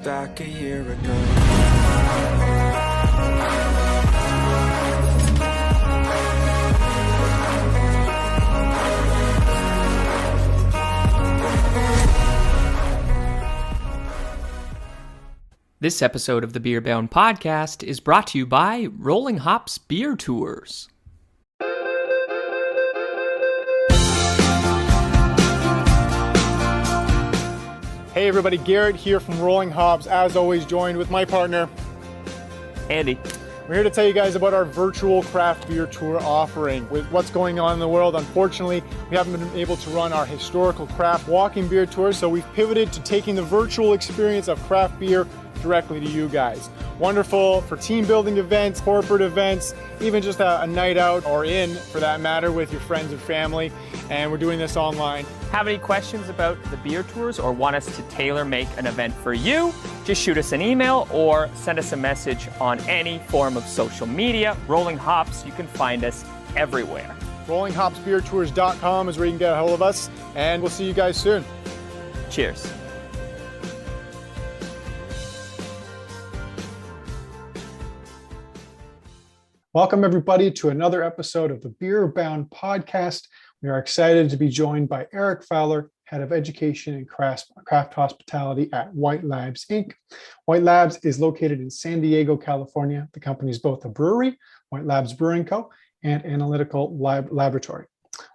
Back a year ago. This episode of the Beer Bound Podcast is brought to you by Rolling Hops Beer Tours. Hey everybody, Garrett here from Rolling Hops, as always joined with my partner, Andy. We're here to tell you guys about our virtual craft beer tour offering. With what's going on in the world, unfortunately, we haven't been able to run our historical craft walking beer tours, so we've pivoted to taking the virtual experience of craft beer directly to you guys. Wonderful for team building events, corporate events, even just a night out or in, for that matter, with your friends and family. And we're doing this online. Have any questions about the beer tours or want us to tailor make an event for you? Just shoot us an email or send us a message on any form of social media. Rolling Hops, you can find us everywhere. RollingHopsBeerTours.com is where you can get a hold of us, and we'll see you guys soon. Cheers. Welcome everybody to another episode of the Beer Bound Podcast. We are excited to be joined by Erik Fowler, Head of Education and Craft Hospitality at White Labs Inc. White Labs is located in San Diego, California. The company is both a brewery, White Labs Brewing Co, and Analytical Laboratory.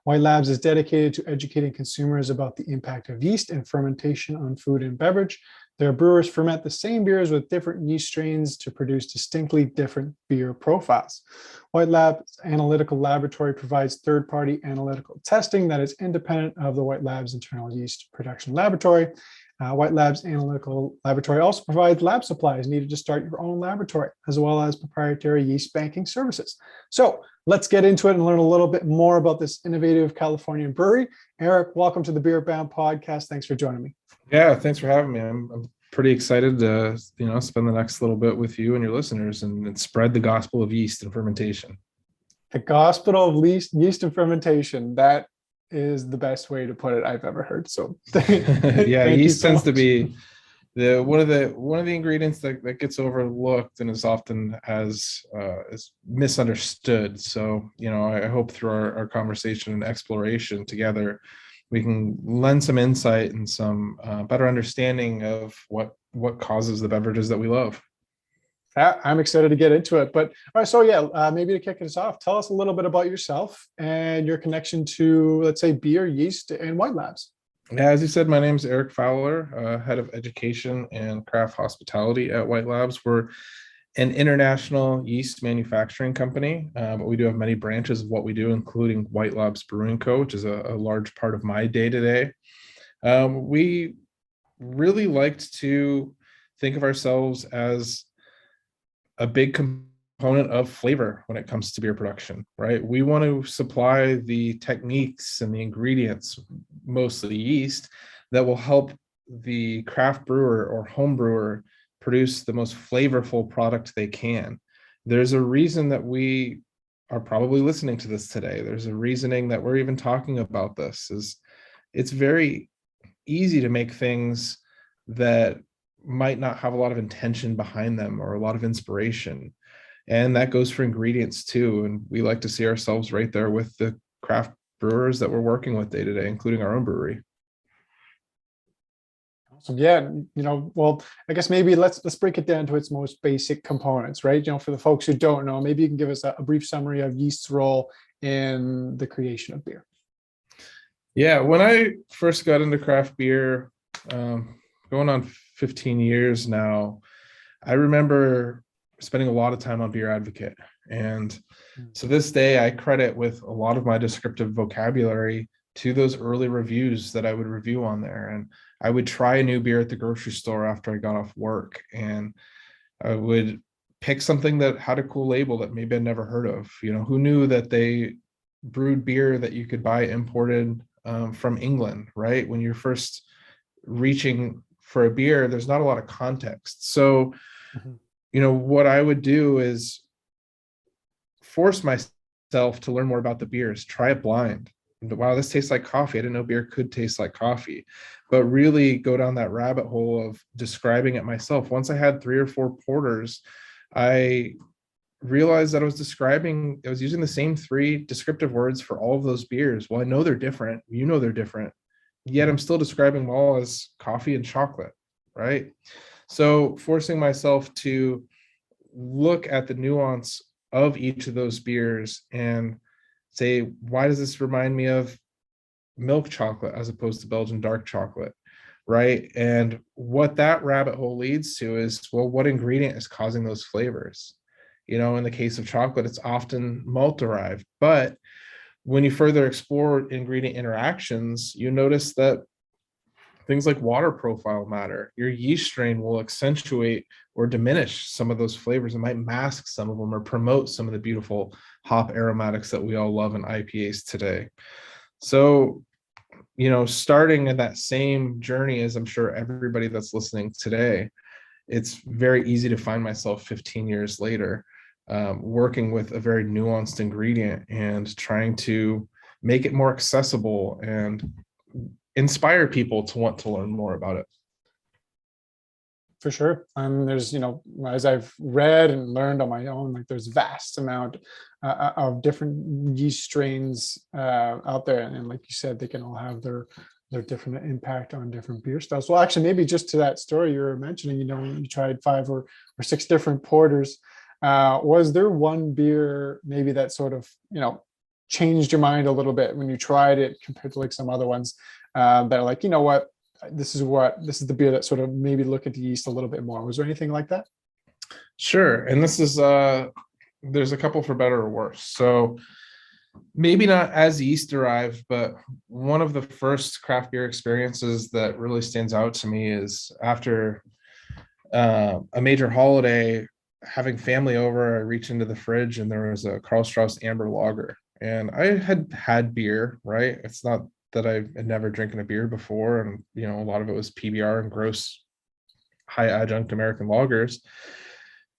White Labs is dedicated to educating consumers about the impact of yeast and fermentation on food and beverage. Their brewers ferment the same beers with different yeast strains to produce distinctly different beer profiles. White Labs Analytical Laboratory provides third-party analytical testing that is independent of the White Labs internal yeast production laboratory. White Labs Analytical Laboratory also provides lab supplies needed to start your own laboratory, as well as proprietary yeast banking services. So let's get into it and learn a little bit more about this innovative Californian brewery. Erik, welcome to the Beer Bound Podcast. Thanks for joining me. Yeah, thanks for having me. I'm pretty excited to spend the next little bit with you and your listeners and spread the gospel of yeast and fermentation. The gospel of yeast and fermentation. That is the best way to put it I've ever heard. So yeah, yeast tends to be one of the ingredients that gets overlooked and is often is misunderstood. So I hope through our conversation and exploration together we can lend some insight and some better understanding of what causes the beverages that we love. I'm excited to get into it. But all right, so maybe to kick us off, tell us a little bit about yourself and your connection to, let's say, beer, yeast, and White Labs. Yeah, as you said, my name is Erik Fowler, Head of Education and Craft Hospitality at White Labs. We're an international yeast manufacturing company, but we do have many branches of what we do, including White Labs Brewing Co, which is a large part of my day-to-day. We really liked to think of ourselves as a big component of flavor when it comes to beer production, right? We want to supply the techniques and the ingredients, mostly yeast, that will help the craft brewer or home brewer produce the most flavorful product they can. There's a reason that we are probably listening to this today. There's a reasoning that we're even talking about this. It's very easy to make things that might not have a lot of intention behind them or a lot of inspiration. And that goes for ingredients too. And we like to see ourselves right there with the craft brewers that we're working with day to day, including our own brewery. Awesome. Yeah, well, I guess maybe let's break it down to its most basic components, right? For the folks who don't know, maybe you can give us a brief summary of yeast's role in the creation of beer. Yeah, when I first got into craft beer, going on 15 years now, I remember spending a lot of time on Beer Advocate. And to this day, I credit with a lot of my descriptive vocabulary to those early reviews that I would review on there. And I would try a new beer at the grocery store after I got off work. And I would pick something that had a cool label that maybe I'd never heard of. Who knew that they brewed beer that you could buy imported from England, right? When you're first reaching for a beer, there's not a lot of context. So, what I would do is force myself to learn more about the beers, try it blind, wow, this tastes like coffee. I didn't know beer could taste like coffee, but really go down that rabbit hole of describing it myself. Once I had 3 or 4 porters, I realized that I was using the same 3 descriptive words for all of those beers. Well, I know they're different. You know, they're different. Yet I'm still describing them all as coffee and chocolate, right? So forcing myself to look at the nuance of each of those beers and say, why does this remind me of milk chocolate as opposed to Belgian dark chocolate, right? And what that rabbit hole leads to is, well, what ingredient is causing those flavors? You know, in the case of chocolate, it's often malt derived, but when you further explore ingredient interactions, you notice that things like water profile matter. Your yeast strain will accentuate or diminish some of those flavors. It might mask some of them or promote some of the beautiful hop aromatics that we all love in IPAs today. So, you know, starting in that same journey as I'm sure everybody that's listening today, it's very easy to find myself 15 years later working with a very nuanced ingredient and trying to make it more accessible and inspire people to want to learn more about it. For sure. There's, you know, as I've read and learned on my own, like there's vast amount of different yeast strains out there. And like you said, they can all have their different impact on different beer styles. Well, actually, maybe just to that story you were mentioning, you know, you tried 5 or 6 different porters. Was there one beer maybe that sort of, you know, changed your mind a little bit when you tried it compared to like some other ones that are like, you know what, this is the beer that sort of maybe look at the yeast a little bit more? Was there anything like that? Sure. And this is, there's a couple for better or worse. So maybe not as yeast derived, but one of the first craft beer experiences that really stands out to me is after a major holiday, having family over, I reached into the fridge and there was a Karl Strauss amber lager. And I had beer, right? It's not that I had never drinking a beer before. And, you know, a lot of it was PBR and gross high adjunct American lagers.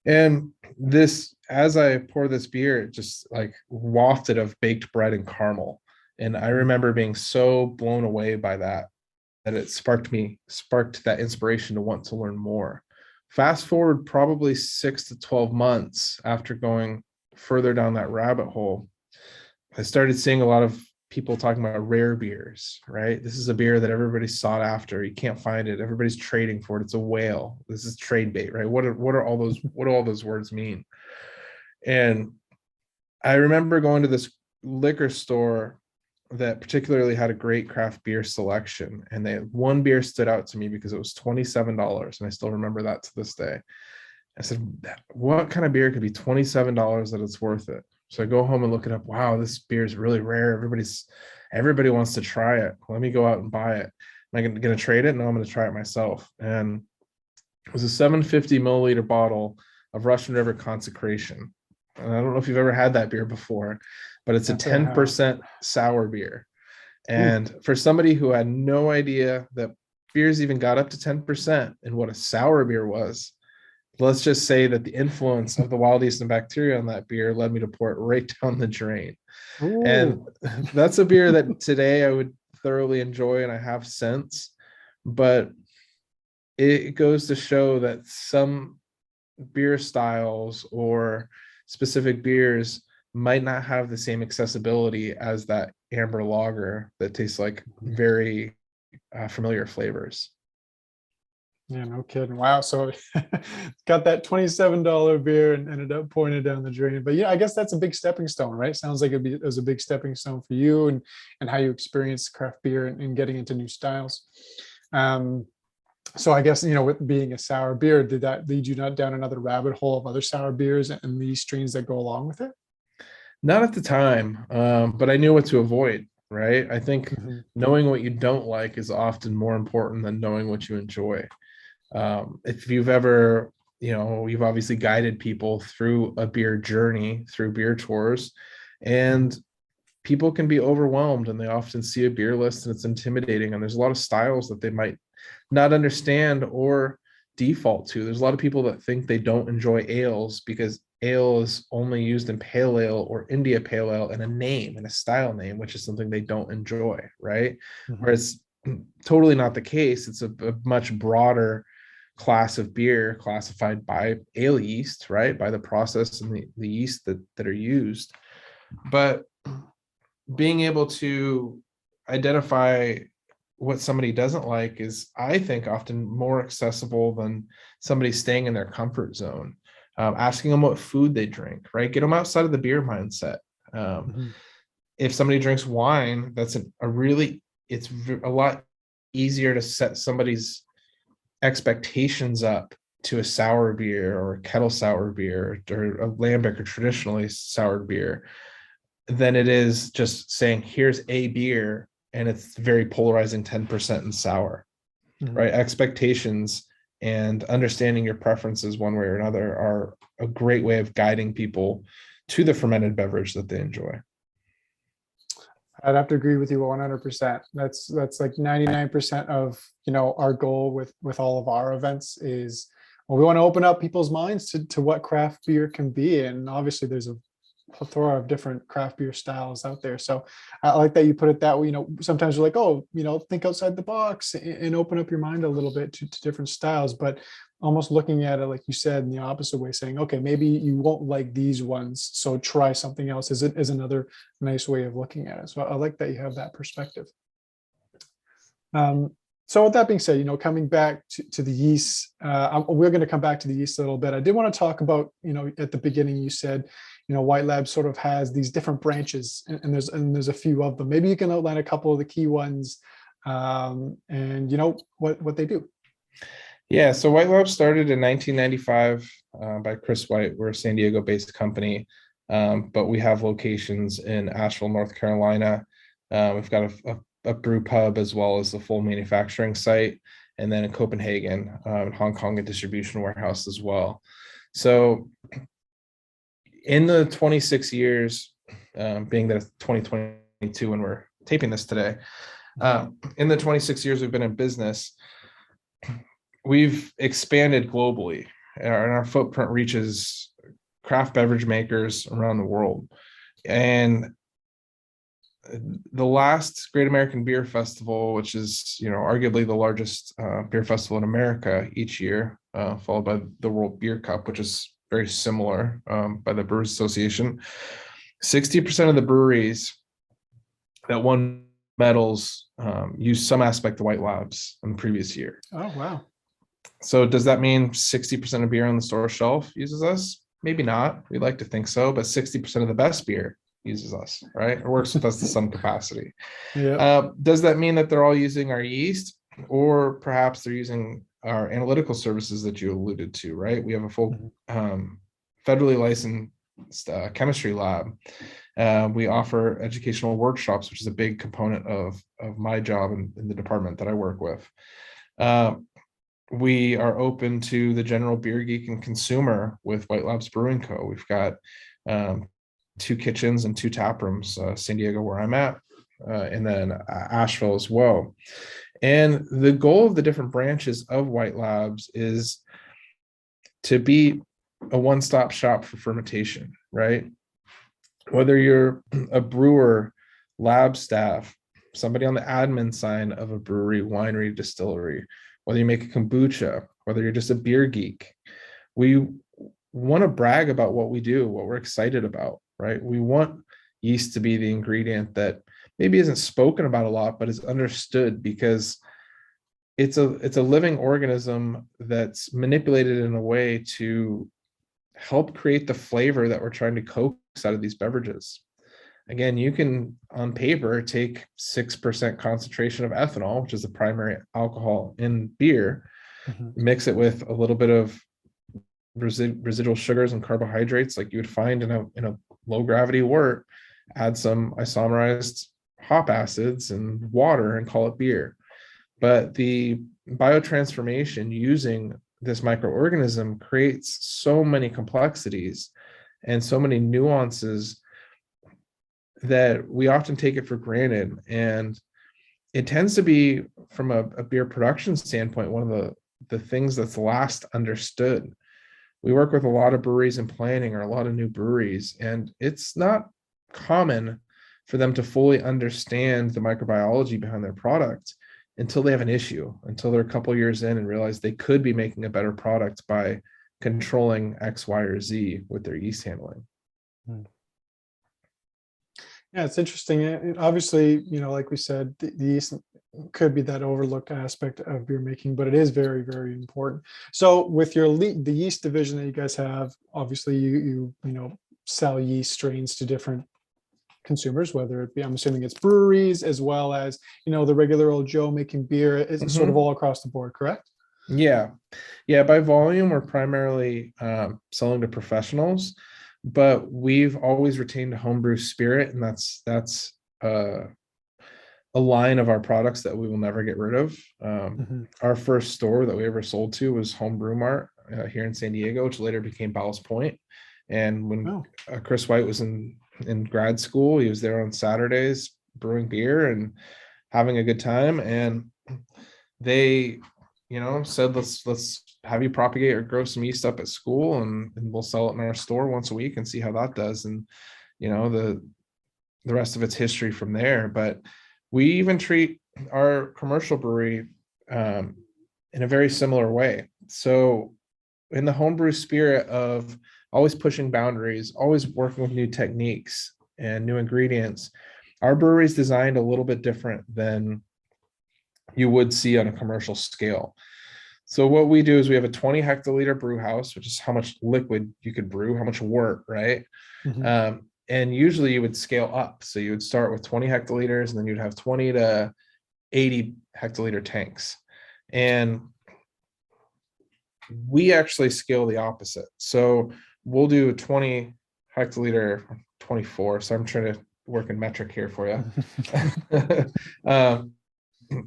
And this, as I pour this beer, it just like wafted of baked bread and caramel. And I remember being so blown away by that it sparked that inspiration to want to learn more. Fast forward probably 6 to 12 months after going further down that rabbit hole, I started seeing a lot of people talking about rare beers, right? This is a beer that everybody sought after. You can't find it. Everybody's trading for it. It's a whale. This is trade bait, right? What do all those words mean? And I remember going to this liquor store that particularly had a great craft beer selection. And one beer stood out to me because it was $27. And I still remember that to this day. I said, what kind of beer could be $27 that it's worth it? So I go home and look it up. Wow, this beer is really rare. Everybody wants to try it. Let me go out and buy it. Am I going to trade it? No, I'm going to try it myself. And it was a 750 milliliter bottle of Russian River Consecration. And I don't know if you've ever had that beer before, but it's a 10% sour beer. And for somebody who had no idea that beers even got up to 10% and what a sour beer was, let's just say that the influence of the wild yeast and bacteria on that beer led me to pour it right down the drain. Ooh. And that's a beer that today I would thoroughly enjoy, and I have since. But it goes to show that some beer styles or specific beers might not have the same accessibility as that amber lager that tastes like very familiar flavors. Yeah, no kidding. Wow. So got that $27 beer and ended up pouring it down the drain. But yeah, I guess that's a big stepping stone, right? Sounds like it was a big stepping stone for you and how you experienced craft beer and getting into new styles. So I guess, you know, with being a sour beer, did that lead you not down another rabbit hole of other sour beers and these strains that go along with it? Not at the time, but I knew what to avoid, right? I think knowing what you don't like is often more important than knowing what you enjoy. If you've ever, you know, you've obviously guided people through a beer journey, through beer tours, and people can be overwhelmed and they often see a beer list and it's intimidating. And there's a lot of styles that they might not understand or default to. There's a lot of people that think they don't enjoy ales because ale is only used in pale ale or India pale ale in a name, in a style name, which is something they don't enjoy, right? Whereas totally not the case. It's a much broader class of beer classified by ale yeast, right? By the process and the yeast that are used. But being able to identify what somebody doesn't like is, I think, often more accessible than somebody staying in their comfort zone. Asking them what food they drink, right? Get them outside of the beer mindset. If somebody drinks wine, it's a lot easier to set somebody's expectations up to a sour beer or a kettle sour beer or a lambic or traditionally sour beer than it is just saying, here's a beer and it's very polarizing 10% and sour, right? Expectations and understanding your preferences one way or another are a great way of guiding people to the fermented beverage that they enjoy. I'd have to agree with you 100%. That's like 99% of, our goal with all of our events is, well, we want to open up people's minds to what craft beer can be. And obviously there's a plethora of different craft beer styles out there. So I like that you put it that way. Sometimes we're like, oh, think outside the box and open up your mind a little bit to different styles, but almost looking at it, like you said, in the opposite way, saying, okay, maybe you won't like these ones, so try something else is another nice way of looking at it. So I like that you have that perspective. So with that being said, coming back to the yeast, we're going to come back to the yeast a little bit. I did want to talk about, at the beginning, you said, White Labs sort of has these different branches, and there's a few of them. Maybe you can outline a couple of the key ones, and what they do. Yeah, so White Labs started in 1995 by Chris White. We're a San Diego-based company, but we have locations in Asheville, North Carolina. We've got a brew pub as well as the full manufacturing site, and then in Copenhagen, Hong Kong, a distribution warehouse as well. So in the 26 years, being that it's 2022 when we're taping this today, in the 26 years we've been in business, we've expanded globally, and our footprint reaches craft beverage makers around the world. And the last Great American Beer Festival, which is, arguably the largest beer festival in America each year, followed by the World Beer Cup, which is very similar, by the Brewers Association. 60% of the breweries that won medals used some aspect of White Labs in the previous year. Oh, wow. So does that mean 60% of beer on the store shelf uses us? Maybe not. We'd like to think so, but 60% of the best beer uses us, right? Or works with us to some capacity. Yeah. Does that mean that they're all using our yeast, or perhaps they're using our analytical services that you alluded to, right? We have a full federally licensed chemistry lab. We offer educational workshops, which is a big component of my job in the department that I work with. We are open to the general beer geek and consumer with White Labs Brewing Co. We've got 2 kitchens and 2 tap rooms, San Diego where I'm at, and then Asheville as well. And the goal of the different branches of White Labs is to be a one-stop shop for fermentation, right? Whether you're a brewer, lab staff, somebody on the admin side of a brewery, winery, distillery, whether you make a kombucha, whether you're just a beer geek, we want to brag about what we do, what we're excited about, right? We want yeast to be the ingredient that maybe isn't spoken about a lot, but is understood because it's a living organism that's manipulated in a way to help create the flavor that we're trying to coax out of these beverages. Again, you can, on paper, take 6% concentration of ethanol, which is the primary alcohol in beer, mix it with a little bit of residual sugars and carbohydrates like you would find in a low gravity wort, add some isomerized hop acids and water and call it beer. But the biotransformation using this microorganism creates so many complexities and so many nuances that we often take it for granted. And it tends to be, from a beer production standpoint, one of the things that's last understood. we work with a lot of breweries in planning or a lot of new breweries, and it's not common for them to fully understand the microbiology behind their product until they have an issue, until they're a couple years in and realize they could be making a better product by controlling X, Y, or Z with their yeast handling. Yeah, it's interesting. Obviously, like we said, the yeast could be that overlooked aspect of beer making, but it is very, very important. So with the yeast division that you guys have, obviously you sell yeast strains to different consumers, whether it be, I'm assuming it's breweries as well as, the regular old Joe making beer. It's sort of all across the board, correct? Yeah. By volume, we're primarily selling to professionals, but we've always retained a homebrew spirit, and that's a line of our products that we will never get rid of. Our first store that we ever sold to was Home Brew Mart here in San Diego, which later became Ballast Point. And when Chris White was in grad school, he was there on Saturdays brewing beer and having a good time. And they, said, let's have you propagate or grow some yeast up at school, and we'll sell it in our store once a week and see how that does. And, the rest of it's history from there. But we even treat our commercial brewery in a very similar way. So in the homebrew spirit of always pushing boundaries, always working with new techniques and new ingredients, our brewery is designed a little bit different than you would see on a commercial scale. So what we do is we have a 20 hectoliter brew house, which is how much liquid you could brew, how much wort, right? And usually you would scale up. So you would start with 20 hectoliters, and then you'd have 20 to 80 hectoliter tanks. And we actually scale the opposite. So we'll do 20 hectoliter, 24. So I'm trying to work in metric here for you.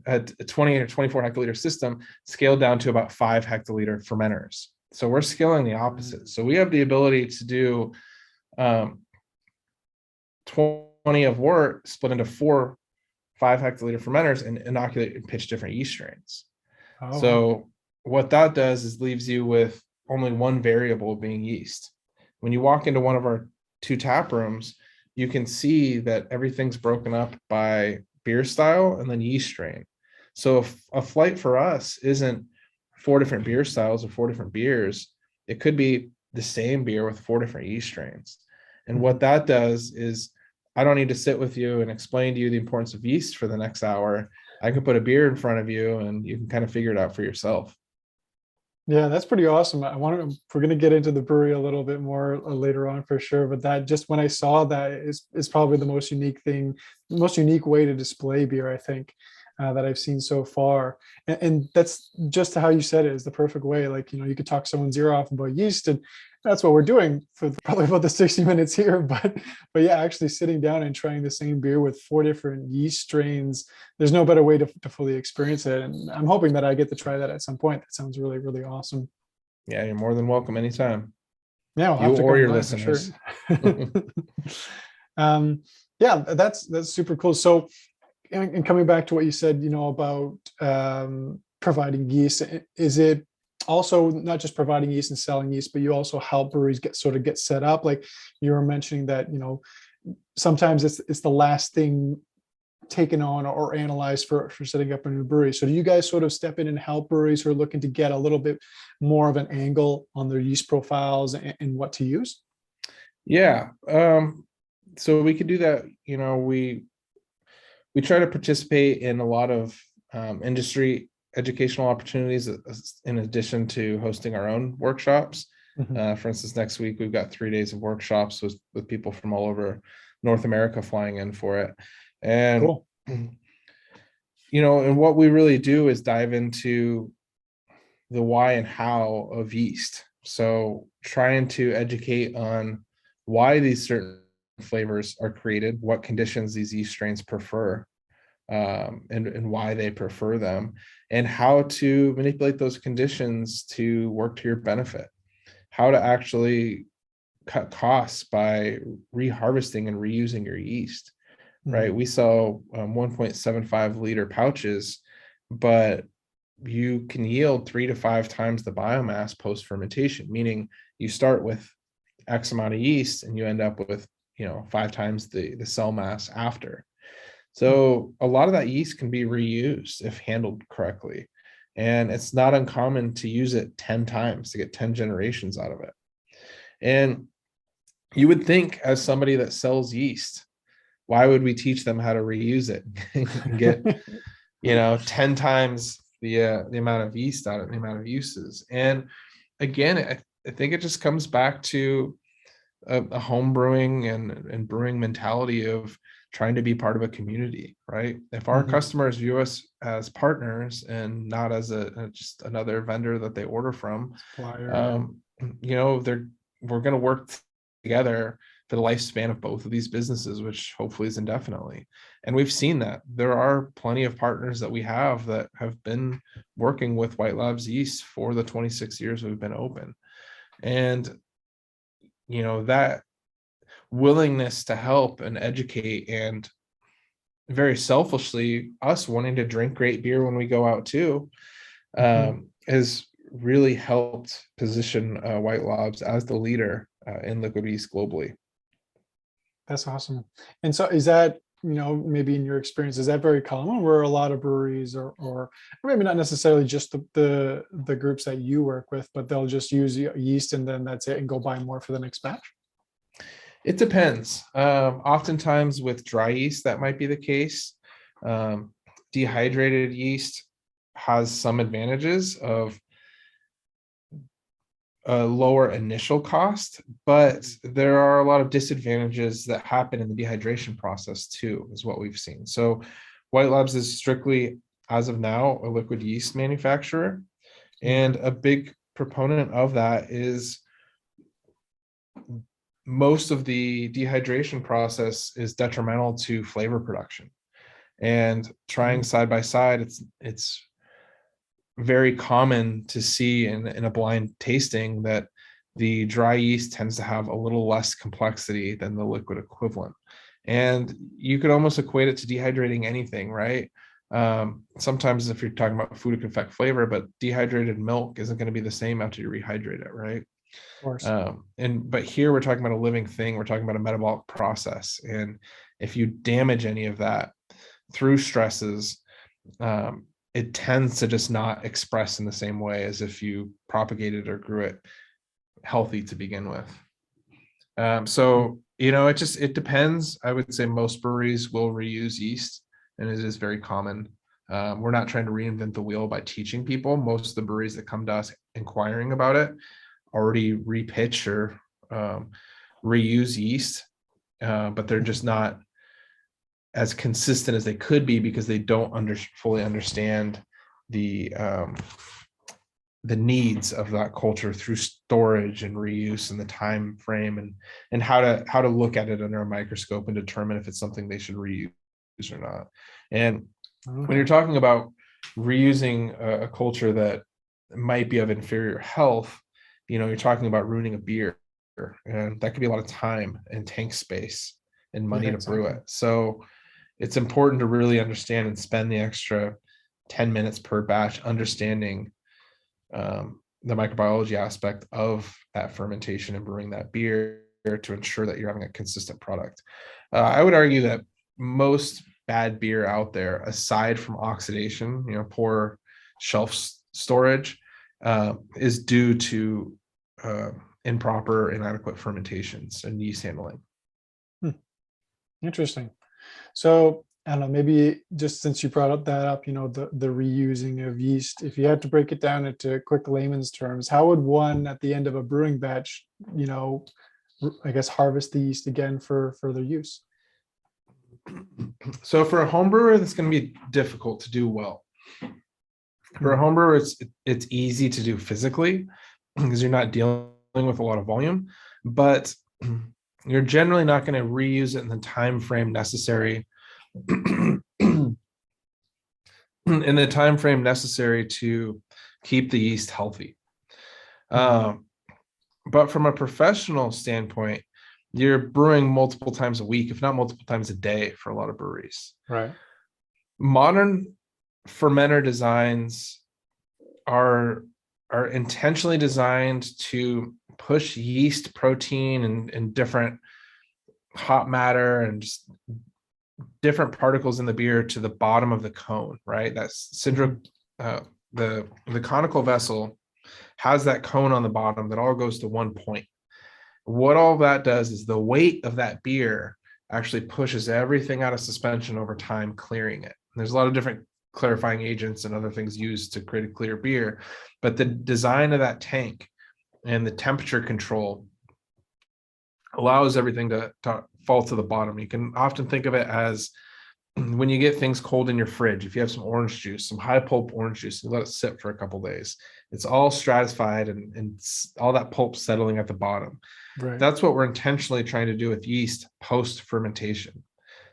A 20 or 24 hectoliter system scaled down to about 5 hectoliter fermenters. So we're scaling the opposite. So we have the ability to do 20 of wort split into 4 5 hectoliter fermenters and inoculate and pitch different yeast strains. So what that does is leaves you with only one variable being yeast. When you walk into one of our 2 tap rooms, you can see that everything's broken up by beer style and then yeast strain. So if a flight for us isn't 4 different beer styles or 4 different beers, it could be the same beer with 4 different yeast strains. And what that does is I don't need to sit with you and explain to you the importance of yeast for the next hour. I can put a beer in front of you and you can kind of figure it out for yourself. Yeah, that's pretty awesome. We're going to get into the brewery a little bit more later on for sure. But that, just when I saw that, is probably the most unique way to display beer, I think, that I've seen so far. And that's just how you said it, is the perfect way. Like, you could talk someone's ear off about yeast, and that's what we're doing for probably about the 60 minutes here. But yeah, actually sitting down and trying the same beer with 4 different yeast strains, there's no better way to fully experience it. And I'm hoping that I get to try that at some point. That sounds really, really awesome. Yeah, you're more than welcome anytime. Yeah, we'll you or your listeners. Sure. Yeah, that's super cool. So, and coming back to what you said, about providing yeast, is it also not just providing yeast and selling yeast, but you also help breweries get set up? Like you were mentioning that, sometimes it's the last thing taken on or analyzed for setting up a new brewery. So do you guys sort of step in and help breweries who are looking to get a little bit more of an angle on their yeast profiles and what to use? Yeah. So we could do that. We try to participate in a lot of industry educational opportunities in addition to hosting our own workshops. For instance, next week we've got 3 days of workshops with people from all over North America flying in for it. And cool. And what we really do is dive into the why and how of yeast. So trying to educate on why these certain flavors are created, what conditions these yeast strains prefer, and why they prefer them, and how to manipulate those conditions to work to your benefit, how to actually cut costs by reharvesting and reusing your yeast, right? We sell 1.75 liter pouches, but you can yield 3 to 5 times the biomass post fermentation, meaning you start with X amount of yeast and you end up with 5 times the cell mass after. So a lot of that yeast can be reused if handled correctly. And it's not uncommon to use it 10 times to get 10 generations out of it. And you would think, as somebody that sells yeast, why would we teach them how to reuse it and get 10 times the amount of yeast out of the amount of uses? And again, I think it just comes back to a home brewing and brewing mentality of trying to be part of a community, right? If our customers view us as partners and not as just another vendor that they order from, we're going to work together for the lifespan of both of these businesses, which hopefully is indefinitely. And we've seen that there are plenty of partners that we have that have been working with White Labs Yeast for the 26 years we've been open. And that willingness to help and educate, and very selfishly us wanting to drink great beer when we go out too, has really helped position White Labs as the leader in liquid yeast globally. That's awesome. And so is that, maybe in your experience, is that very common where a lot of breweries or maybe not necessarily just the groups that you work with, but they'll just use yeast and then that's it and go buy more for the next batch? It depends. Oftentimes with dry yeast, that might be the case. Dehydrated yeast has some advantages of a lower initial cost, but there are a lot of disadvantages that happen in the dehydration process too, is what we've seen. So White Labs is strictly, as of now, a liquid yeast manufacturer. And a big proponent of that is most of the dehydration process is detrimental to flavor production. And trying side by side, it's very common to see in a blind tasting that the dry yeast tends to have a little less complexity than the liquid equivalent. And you could almost equate it to dehydrating anything, right? Sometimes if you're talking about food, it can affect flavor, but dehydrated milk isn't going to be the same after you rehydrate it, right? Of course. But here we're talking about a living thing. We're talking about a metabolic process. And if you damage any of that through stresses, it tends to just not express in the same way as if you propagated or grew it healthy to begin with. So, it depends. I would say most breweries will reuse yeast, and it is very common. We're not trying to reinvent the wheel by teaching people. Most of the breweries that come to us inquiring about it already repitch or reuse yeast, but they're just not as consistent as they could be because they don't fully understand the needs of that culture through storage and reuse and the time frame and how to look at it under a microscope and determine if it's something they should reuse or not. And when you're talking about reusing a culture that might be of inferior health, you're talking about ruining a beer, and that could be a lot of time and tank space and money to brew it. So it's important to really understand and spend the extra 10 minutes per batch understanding the microbiology aspect of that fermentation and brewing that beer to ensure that you're having a consistent product. I would argue that most bad beer out there, aside from oxidation, poor shelf storage, is due to improper, inadequate fermentations and yeast handling. Interesting. So I don't know, maybe just since you brought the reusing of yeast, if you had to break it down into quick layman's terms, how would one at the end of a brewing batch, I guess, harvest the yeast again for further use? So for a home brewer, that's going to be difficult to do well. For a home brewer, it's easy to do physically because you're not dealing with a lot of volume, but you're generally not going to reuse it in the time frame necessary to keep the yeast healthy. But from a professional standpoint, you're brewing multiple times a week, if not multiple times a day, for a lot of breweries. Right. Modern fermenter designs are intentionally designed to push yeast, protein, and different hop matter and just different particles in the beer to the bottom of the cone, right? That's the conical vessel has that cone on the bottom that all goes to one point. What all that does is the weight of that beer actually pushes everything out of suspension over time, clearing it. And there's a lot of different clarifying agents and other things used to create a clear beer, but the design of that tank and the temperature control allows everything to fall to the bottom. You can often think of it as when you get things cold in your fridge. If you have some orange juice, some high pulp orange juice, you let it sit for a couple days, it's all stratified and all that pulp settling at the bottom. Right. That's what we're intentionally trying to do with yeast post fermentation.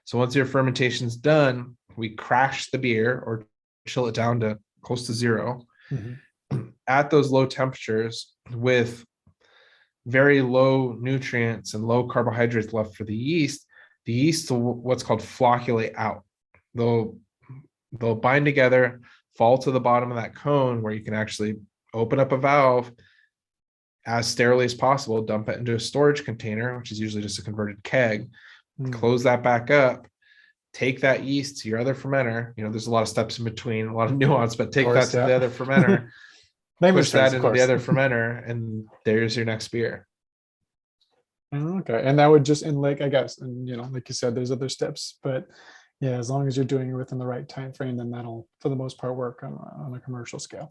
So once your fermentation's done, we crash the beer or chill it down to close to zero at those low temperatures with very low nutrients and low carbohydrates left for the yeast. The yeast will what's called flocculate out. They'll bind together, fall to the bottom of that cone where you can actually open up a valve as sterilely as possible, dump it into a storage container, which is usually just a converted keg, close that back up, take that yeast to your other fermenter. There's a lot of steps in between, a lot of nuance, but take that to the other fermenter, push that into the other fermenter, and there's your next beer. Okay. And that would just, and like, I guess, and like you said, there's other steps, but yeah, as long as you're doing it within the right time frame, then that'll, for the most part, work on a commercial scale.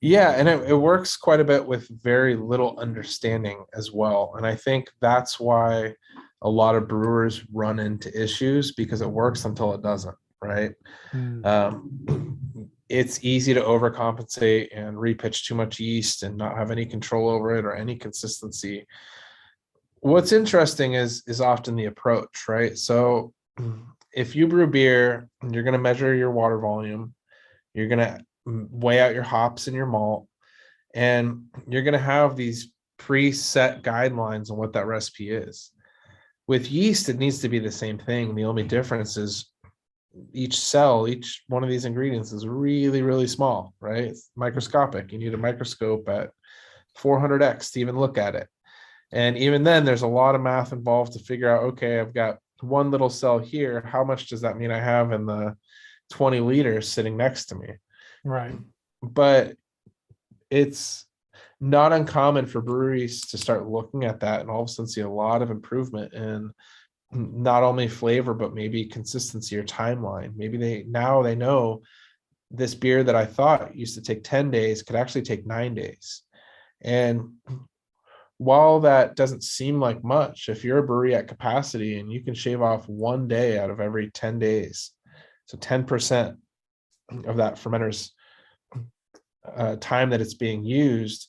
Yeah, and it works quite a bit with very little understanding as well. And I think that's why a lot of brewers run into issues, because it works until it doesn't, right? It's easy to overcompensate and repitch too much yeast and not have any control over it or any consistency. What's interesting is often the approach, right? So if you brew beer, you're going to measure your water volume, you're going to weigh out your hops and your malt, and you're going to have these preset guidelines on what that recipe is. With yeast, it needs to be the same thing. The only difference is each one of these ingredients is really, really small, right? It's microscopic. You need a microscope at 400x to even look at it. And even then, there's a lot of math involved to figure out, okay, I've got one little cell here. How much does that mean I have in the 20 liters sitting next to me? Right. But it's not uncommon for breweries to start looking at that and all of a sudden see a lot of improvement in not only flavor, but maybe consistency or timeline. Maybe they know this beer that I thought used to take 10 days could actually take 9 days. And while that doesn't seem like much, if you're a brewery at capacity and you can shave off 1 day out of every 10 days, so 10% of that fermenter's time that it's being used,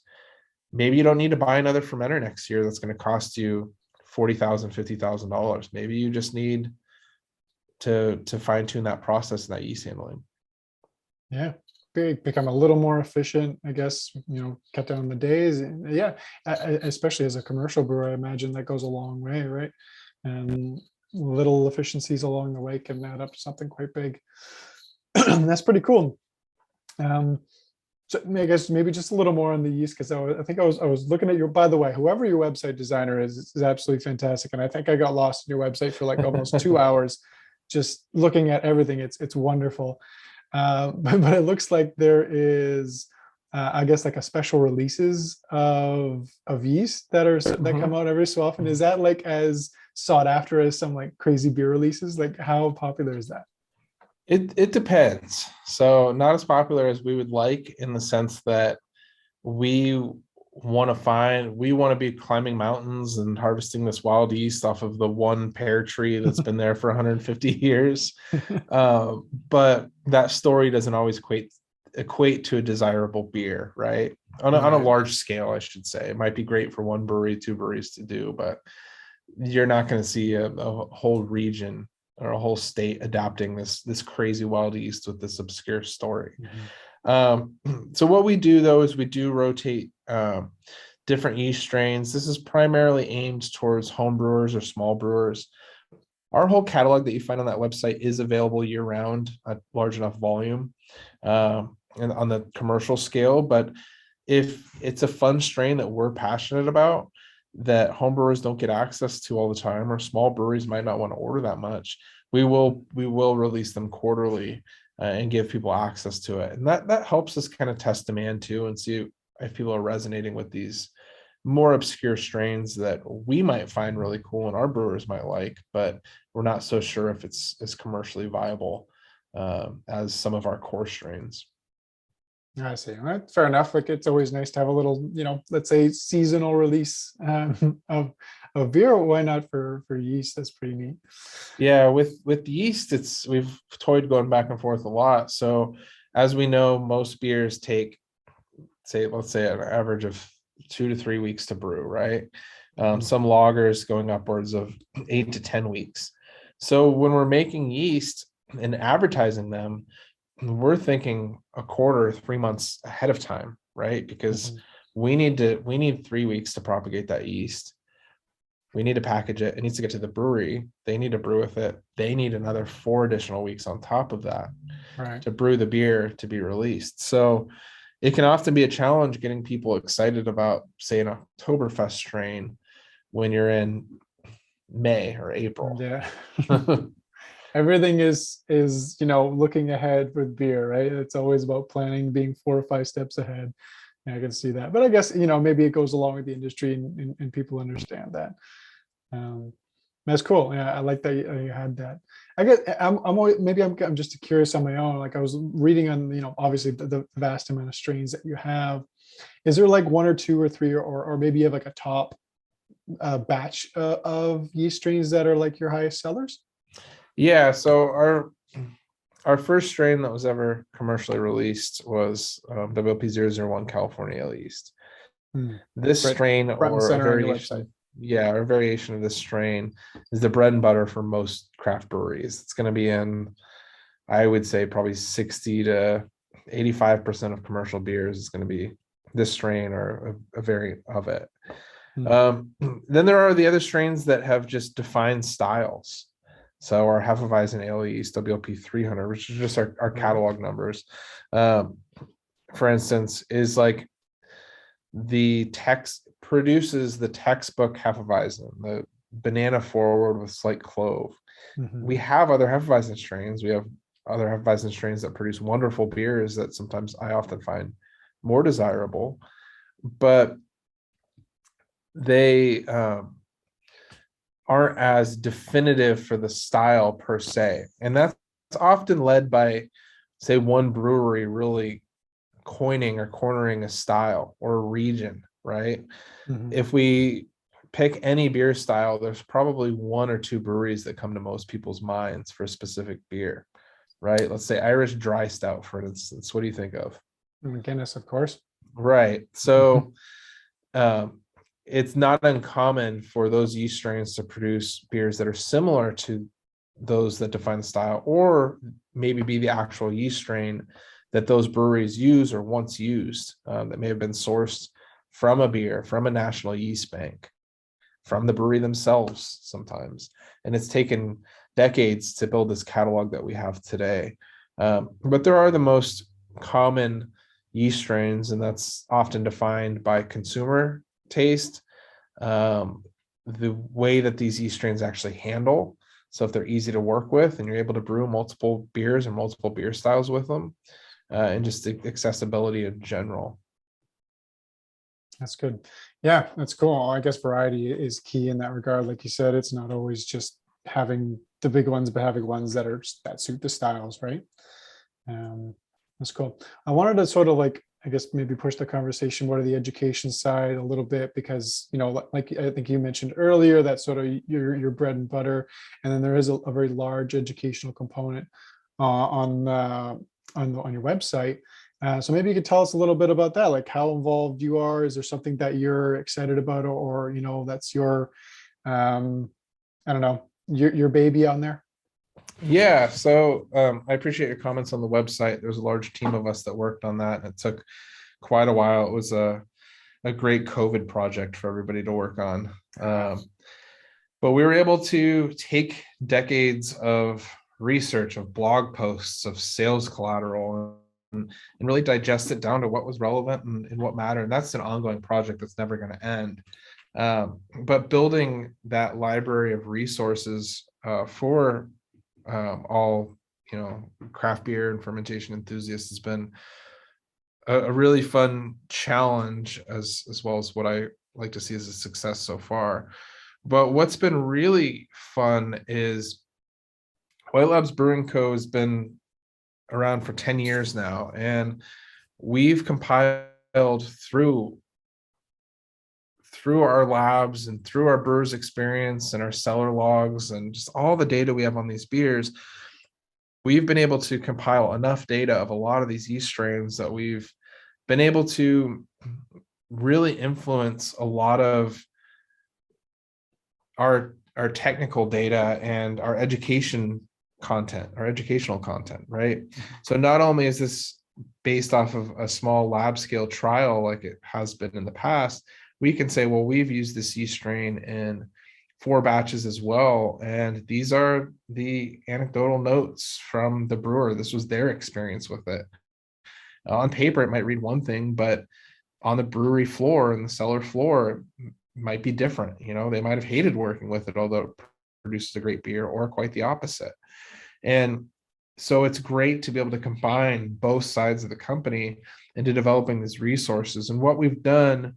maybe you don't need to buy another fermenter next year that's going to cost you $40,000, $50,000. Maybe you just need to fine tune that process and that yeast handling. Yeah. Become a little more efficient, I guess, cut down the days. Yeah. Especially as a commercial brewer, I imagine that goes a long way, right? And little efficiencies along the way can add up to something quite big. That's pretty cool. So I guess maybe just a little more on the yeast, because I think I was looking at by the way, whoever your website designer is absolutely fantastic. And I think I got lost in your website for like almost 2 hours just looking at everything. It's wonderful. But it looks like there is, I guess, like a special releases of yeast that come out every so often. Is that like as sought after as some like crazy beer releases? Like how popular is that? It depends. So not as popular as we would like, in the sense that we want to be climbing mountains and harvesting this wild yeast off of the one pear tree that's been there for 150 years. But that story doesn't always equate to a desirable beer, right? On a large scale, I should say. It might be great for one brewery, two breweries to do, but you're not going to see a whole region or a whole state adopting this crazy wild yeast with this obscure story. So what we do though is we do rotate different yeast strains. This is primarily aimed towards home brewers or small brewers. Our whole catalog that you find on that website is available year round at large enough volume. and on the commercial scale. But if it's a fun strain that we're passionate about, that homebrewers don't get access to all the time, or small breweries might not want to order that much, we will release them quarterly, and give people access to it. And that helps us kind of test demand too, and see if people are resonating with these more obscure strains that we might find really cool and our brewers might like, but we're not so sure if it's as commercially viable as some of our core strains. I see. All right, fair enough. Like, it's always nice to have a little, let's say, seasonal release of beer. Why not for yeast? That's pretty neat. Yeah, with yeast, we've toyed going back and forth a lot. So as we know, most beers take, let's say an average of 2 to 3 weeks to brew, right? Some lagers going upwards of 8 to 10 weeks. So when we're making yeast and advertising them, we're thinking a quarter, 3 months ahead of time, right? Because we need 3 weeks to propagate that yeast. We need to package it. It needs to get to the brewery. They need to brew with it. They need another 4 additional weeks on top of that, right, to brew the beer to be released. So it can often be a challenge getting people excited about, say, an Oktoberfest strain when you're in May or April. Yeah. Everything is looking ahead with beer, right? It's always about planning, being 4 or 5 steps ahead. And I can see that. But I guess maybe it goes along with the industry, and people understand that. That's cool. Yeah, I like that you had that. I guess I'm just curious on my own. Like, I was reading on obviously the vast amount of strains that you have. Is there like 1 or 2 or 3, or maybe you have like a top batch of yeast strains that are like your highest sellers? Yeah, so our first strain that was ever commercially released was WLP001 California Ale yeast. This Right. strain, Front and or a center on your variation, website. yeah, or a variation of this strain, is the bread and butter for most craft breweries. It's going to be in, I would say, probably 60 to 85% of commercial beers is going to be this strain or a variant of it. Then there are the other strains that have just defined styles. So our Hefeweizen Ale yeast, WLP 300, which is just our catalog numbers, for instance, is like produces the textbook Hefeweizen, the banana forward with slight clove. We have other Hefeweizen strains. We have other Hefeweizen strains that produce wonderful beers that sometimes I often find more desirable, but they aren't as definitive for the style per se. And that's often led by, say, one brewery really coining or cornering a style or a region, right? If we pick any beer style, there's probably 1 or 2 breweries that come to most people's minds for a specific beer, right? Let's say Irish dry stout, for instance. What do you think of? Guinness, of course. Right. So it's not uncommon for those yeast strains to produce beers that are similar to those that define the style, or maybe be the actual yeast strain that those breweries use or once used, that may have been sourced from a beer, from a national yeast bank, from the brewery themselves sometimes. And it's taken decades to build this catalog that we have today. But there are the most common yeast strains, and that's often defined by consumer taste, the way that these yeast strains actually handle. So if they're easy to work with and you're able to brew multiple beers and multiple beer styles with them, and just the accessibility in general. That's good. Yeah, that's cool. I guess variety is key in that regard. Like you said, it's not always just having the big ones, but having ones that suit the styles, right? That's cool. I wanted to sort of I guess maybe push the conversation more to the education side a little bit, because like I think you mentioned earlier, that's sort of your bread and butter, and then there is a very large educational component on your website. So maybe you could tell us a little bit about that, like how involved you are. Is there something that you're excited about, or that's your I don't know, your baby on there? Yeah, so I appreciate your comments on the website. There's a large team of us that worked on that, and it took quite a while. It was a great COVID project for everybody to work on. But we were able to take decades of research, of blog posts, of sales collateral, and really digest it down to what was relevant and what mattered. And that's an ongoing project that's never going to end. But building that library of resources for all, craft beer and fermentation enthusiasts has been a really fun challenge, as well as what I like to see as a success so far. But what's been really fun is White Labs Brewing Co. has been around for 10 years now, and we've compiled through our labs and through our brewers experience and our cellar logs and just all the data we have on these beers, we've been able to compile enough data of a lot of these yeast strains that we've been able to really influence a lot of our technical data and our educational content, right? So not only is this based off of a small lab scale trial like it has been in the past, we can say, well, we've used this yeast strain in 4 batches as well. And these are the anecdotal notes from the brewer. This was their experience with it. On paper, it might read one thing, but on the brewery floor and the cellar floor, it might be different. They might have hated working with it, although it produces a great beer, or quite the opposite. And so it's great to be able to combine both sides of the company into developing these resources. And what we've done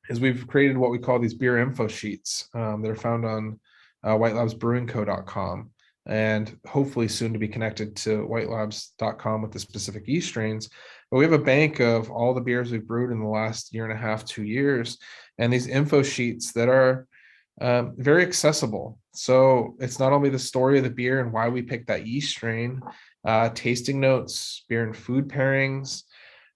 is we've created what we call these beer info sheets. They're found on whitelabsbrewingco.com, and hopefully soon to be connected to whitelabs.com with the specific yeast strains. But we have a bank of all the beers we've brewed in the last 1.5 to 2 years, and these info sheets that are very accessible. So it's not only the story of the beer and why we picked that yeast strain, tasting notes, beer and food pairings,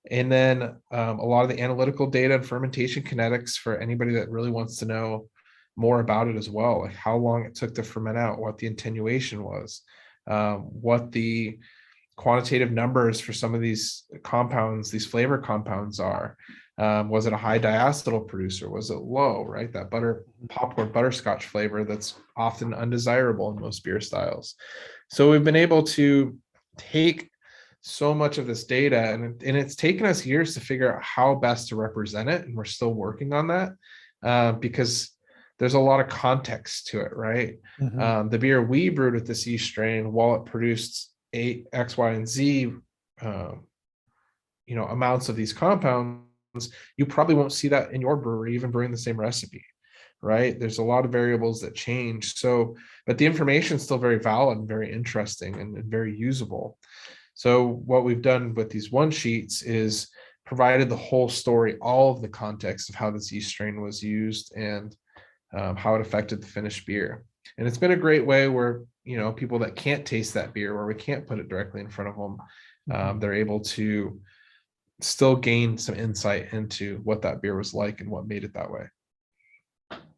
and then a lot of the analytical data and fermentation kinetics for anybody that really wants to know more about it as well, like how long it took to ferment out, what the attenuation was, what the quantitative numbers for some of these compounds, these flavor compounds are. Was it a high diacetyl producer? Was it low, right? That popcorn butterscotch flavor that's often undesirable in most beer styles. So we've been able to take so much of this data, and it's taken us years to figure out how best to represent it. And we're still working on that because there's a lot of context to it, right? Mm-hmm. The beer we brewed with this yeast strain, while it produced X, Y, and Z, amounts of these compounds, you probably won't see that in your brewery, even brewing the same recipe, right? There's a lot of variables that change. So, but the information is still very valid and very interesting and very usable. So what we've done with these one sheets is provided the whole story, all of the context of how this yeast strain was used and how it affected the finished beer. And it's been a great way where, people that can't taste that beer, where we can't put it directly in front of them, they're able to still gain some insight into what that beer was like and what made it that way.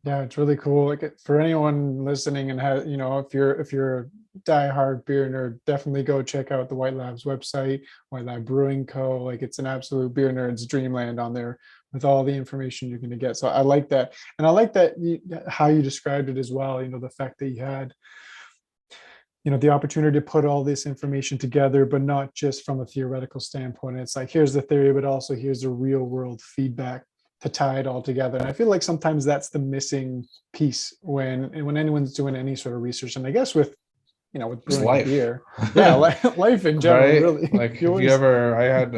Yeah, it's really cool. Like, for anyone listening and if you're a diehard beer nerd, definitely go check out the White Labs website, White Lab Brewing Co. Like, it's an absolute beer nerd's dreamland on there with all the information you're going to get. So I like that. And I like that how you described it as well. The fact that you had, the opportunity to put all this information together, but not just from a theoretical standpoint. It's like, here's the theory, but also here's the real world feedback to tie it all together. And I feel like sometimes that's the missing piece when anyone's doing any sort of research. And I guess with brewing life. Beer, yeah, life in general, right? Really. Like I had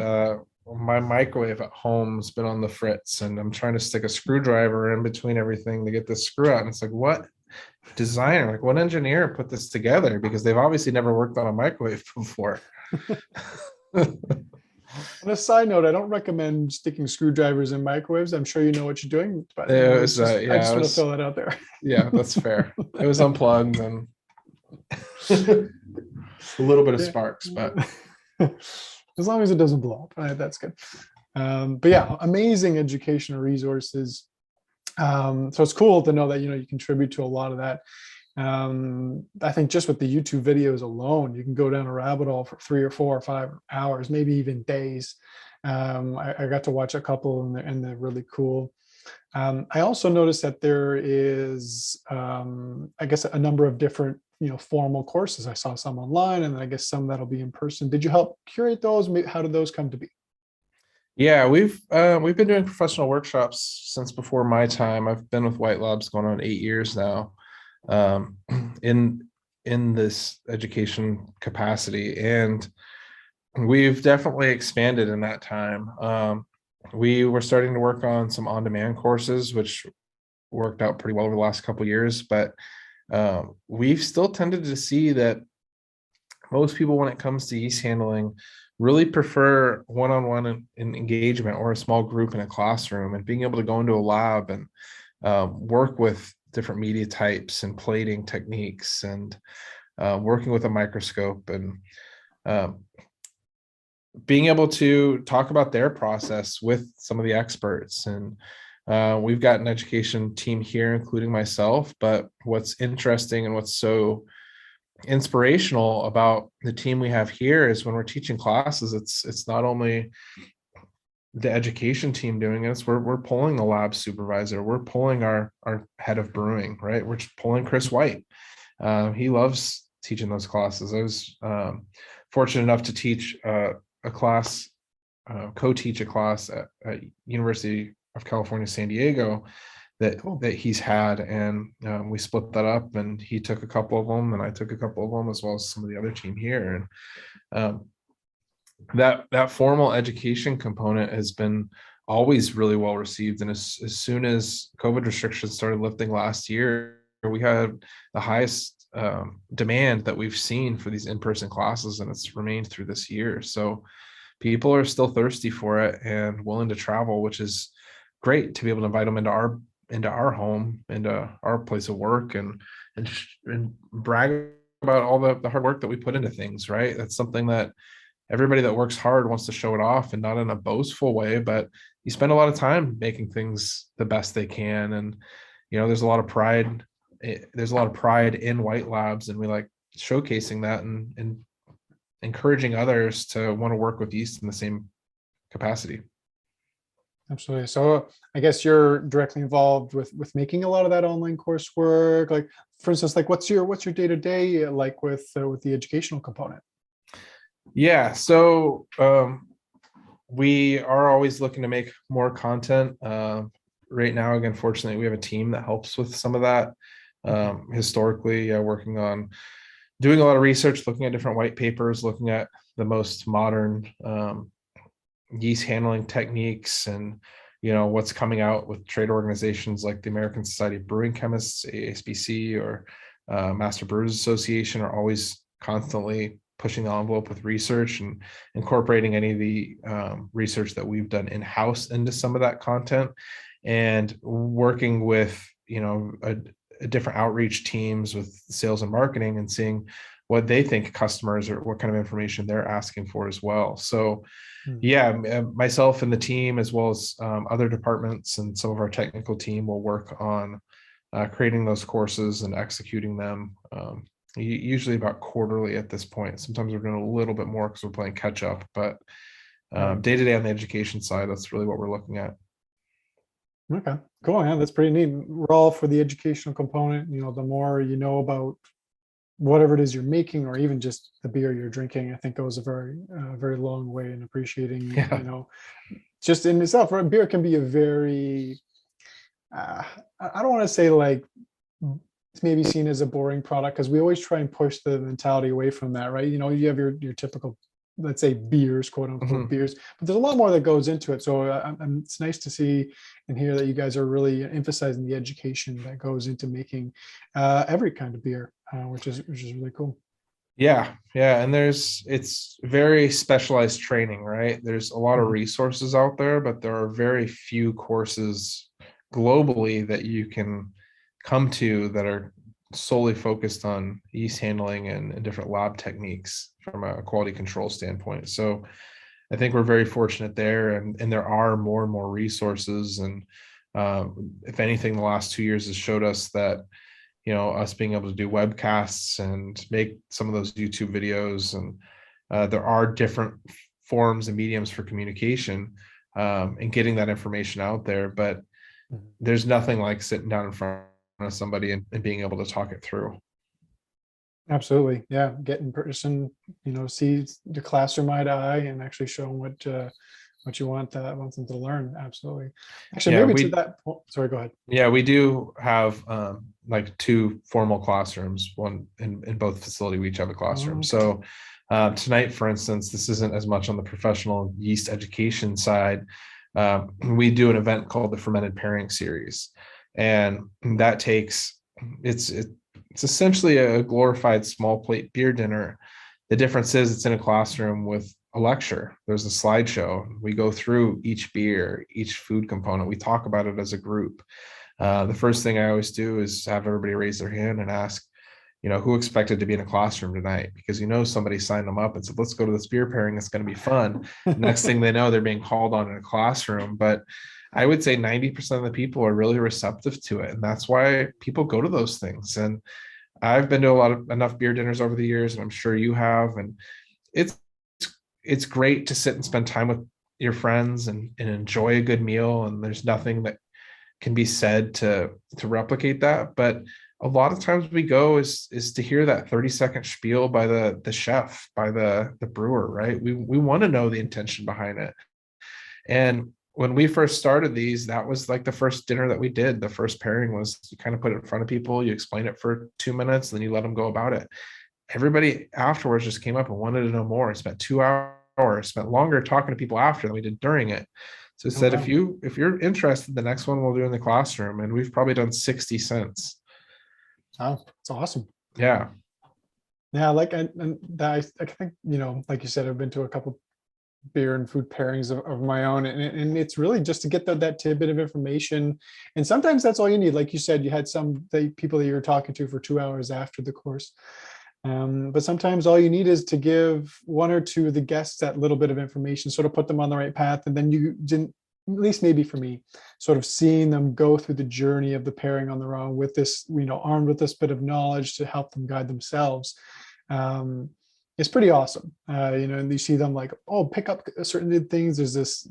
my microwave at home has been on the fritz, and I'm trying to stick a screwdriver in between everything to get this screw out. And it's like, what designer, like what engineer put this together? Because they've obviously never worked on a microwave before. On a side note, I don't recommend sticking screwdrivers in microwaves. I'm sure you know what you're doing, but I just want to throw that out there. Yeah, that's fair. It was unplugged and a little bit of sparks, but as long as it doesn't blow up, right, that's good. But yeah, amazing educational resources. So it's cool to know that you contribute to a lot of that. I think just with the YouTube videos alone, you can go down a rabbit hole for 3 or 4 or 5 hours, maybe even days. I got to watch a couple, and they're really cool. I also noticed that there is, I guess, a number of different formal courses. I saw some online, and I guess some that'll be in person. Did you help curate those? How did those come to be? Yeah, we've been doing professional workshops since before my time. I've been with White Labs going on 8 years now, um, in this education capacity, and we've definitely expanded in that time. We were starting to work on some on-demand courses, which worked out pretty well over the last couple of years, but we've still tended to see that most people, when it comes to yeast handling, really prefer one-on-one engagement or a small group in a classroom, and being able to go into a lab and work with different media types and plating techniques, and working with a microscope, and being able to talk about their process with some of the experts. And we've got an education team here, including myself, but what's interesting and what's so inspirational about the team we have here is when we're teaching classes, it's not only the education team doing it, it's we're pulling the lab supervisor, we're pulling our head of brewing, right? We're just pulling Chris White. He loves teaching those classes. I was fortunate enough to teach a class, co-teach a class at University of California, San Diego, that he's had, and we split that up, and he took a couple of them and I took a couple of them, as well as some of the other team here. And that formal education component has been always really well received. And as soon as COVID restrictions started lifting last year, we had the highest demand that we've seen for these in-person classes, and it's remained through this year. So people are still thirsty for it and willing to travel, which is great to be able to invite them into our home, into our place of work, and brag about all the hard work that we put into things, right? That's something that everybody that works hard wants to show it off, and not in a boastful way, but you spend a lot of time making things the best they can. And there's a lot of pride in White Labs, and we like showcasing that and encouraging others to want to work with yeast in the same capacity. Absolutely. So I guess you're directly involved with making a lot of that online coursework. Like, for instance, like what's your day-to-day like with the educational component? Yeah, so we are always looking to make more content. Right now, again, fortunately, we have a team that helps with some of that. Historically, working on doing a lot of research, looking at different white papers, looking at the most modern yeast handling techniques, and what's coming out with trade organizations like the American Society of Brewing Chemists, ASBC, or Master Brewers Association, are always constantly pushing the envelope with research and incorporating any of the research that we've done in-house into some of that content, and working with a different outreach teams with sales and marketing, and seeing what they think customers, or what kind of information they're asking for as well. So yeah, myself and the team, as well as other departments and some of our technical team, will work on creating those courses and executing them, usually about quarterly at this point. Sometimes we're doing a little bit more because we're playing catch up, but day to day on the education side, that's really what we're looking at. Okay, cool. Yeah, that's pretty neat. We're all for the educational component. The more you know about whatever it is you're making, or even just the beer you're drinking, I think goes a very long way in appreciating, just in itself, right? Beer can be a very, I don't want to say like it's maybe seen as a boring product, because we always try and push the mentality away from that, right? You have your typical, let's say, beers, quote unquote beers, but there's a lot more that goes into it. So it's nice to see and hear that you guys are really emphasizing the education that goes into making every kind of beer, which is really cool. Yeah, and it's very specialized training, right? There's a lot of resources out there, but there are very few courses globally that you can come to that are solely focused on yeast handling and different lab techniques from a quality control standpoint. So I think we're very fortunate there, and there are more and more resources. And if anything, the last 2 years has showed us that us being able to do webcasts and make some of those YouTube videos, and there are different forms and mediums for communication and getting that information out there. But there's nothing like sitting down in front of somebody and being able to talk it through. Absolutely. Yeah. Get in person, see the classroom eye to eye and actually show them what you want them to learn. Absolutely. Actually, Yeah, maybe to that point, sorry, go ahead. we do have like two formal classrooms, one in both facility. We each have a classroom. Okay. So tonight, for instance, this isn't as much on the professional yeast education side. We do an event called the Fermented Pairing Series, and that takes it's essentially a glorified small plate beer dinner. The difference is it's in a classroom with a lecture. There's a slideshow. We go through each beer, each food component. We talk about it as a group. The first thing I always do is have everybody raise their hand and ask, who expected to be in a classroom tonight? Because somebody signed them up and said, let's go to this beer pairing. It's going to be fun. Next thing they know, they're being called on in a classroom. But I would say 90% of the people are really receptive to it. And that's why people go to those things. And I've been to enough beer dinners over the years, and I'm sure you have. And it's great to sit and spend time with your friends and enjoy a good meal. And there's nothing that can be said to replicate that. But a lot of times we go is to hear that 30-second spiel by the chef, by the brewer, right? We want to know the intention behind it. And when we first started these, that was like the first dinner that we did. The first pairing was you kind of put it in front of people, you explain it for 2 minutes, then you let them go about it. Everybody afterwards just came up and wanted to know more. I spent 2 hours, spent longer talking to people after than we did during it. So I said, wow. if you're interested, the next one we'll do in the classroom, and we've probably done 60 since. Oh, it's awesome. Yeah. Yeah, and that I think, like you said, I've been to a couple beer and food pairings of my own, and it's really just to get that tidbit of information. And sometimes that's all you need. Like you said, you had the people that you were talking to for 2 hours after the course. But sometimes all you need is to give one or two of the guests that little bit of information, sort of put them on the right path. And then you didn't, at least maybe for me, sort of seeing them go through the journey of the pairing on their own with this, armed with this bit of knowledge to help them guide themselves. It's pretty awesome. And you see them like, pick up certain things. There's this,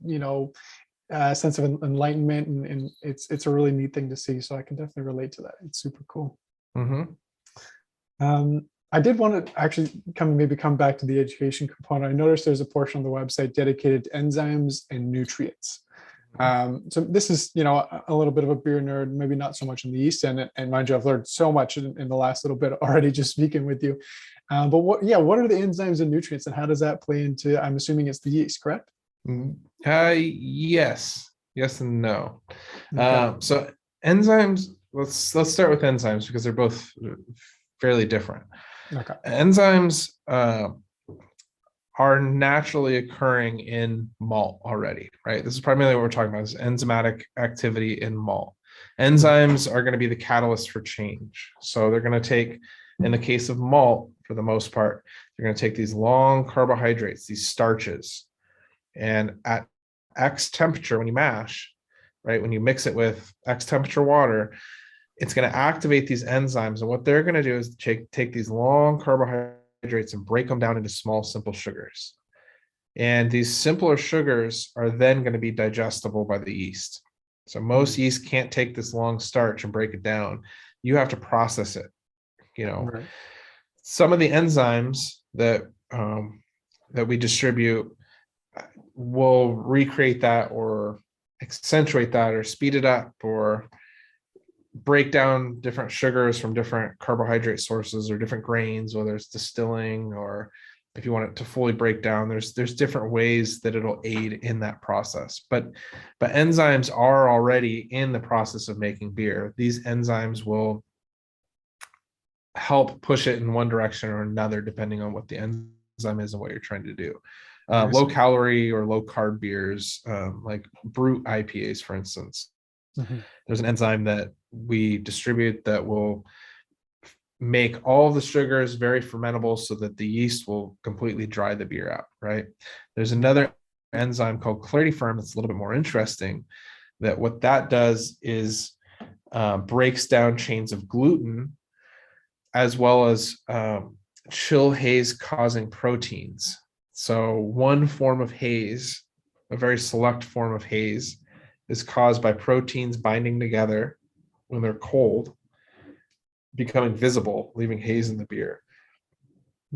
sense of enlightenment, and it's a really neat thing to see. So I can definitely relate to that. It's super cool. Mm-hmm. I did want to actually come back to the education component. I noticed there's a portion on the website dedicated to enzymes and nutrients. So this is, a little bit of a beer nerd, maybe not so much in the yeast end. And mind you, I've learned so much in the last little bit already just speaking with you. But what are the enzymes and nutrients, and how does that play into, I'm assuming it's the yeast, correct? Yes and no. Okay. So enzymes, let's start with enzymes because they're both fairly different. Okay. Enzymes are naturally occurring in malt already, right? This is primarily what we're talking about, is enzymatic activity in malt. Enzymes are going to be the catalyst for change. So they're going to take, in the case of malt, for the most part, they're going to take these long carbohydrates, these starches, and at X temperature, when you mash, right, when you mix it with X temperature water, it's going to activate these enzymes. And what they're going to do is take these long carbohydrates and break them down into small, simple sugars. And these simpler sugars are then going to be digestible by the yeast. So most yeast can't take this long starch and break it down. You have to process it. Right. Some of the enzymes that we distribute will recreate that or accentuate that or speed it up or break down different sugars from different carbohydrate sources or different grains, whether it's distilling or if you want it to fully break down, there's different ways that it'll aid in that process. But enzymes are already in the process of making beer. These enzymes will help push it in one direction or another, depending on what the enzyme is and what you're trying to do. Low calorie or low carb beers, like brew IPAs, for instance. Mm-hmm. There's an enzyme that we distribute that will make all the sugars very fermentable so that the yeast will completely dry the beer out, right? There's another enzyme called ClarityFerm that's a little bit more interesting, that what that does is breaks down chains of gluten as well as chill haze causing proteins. So one form of haze, a very select form of haze, is caused by proteins binding together when they're cold, becoming visible, leaving haze in the beer.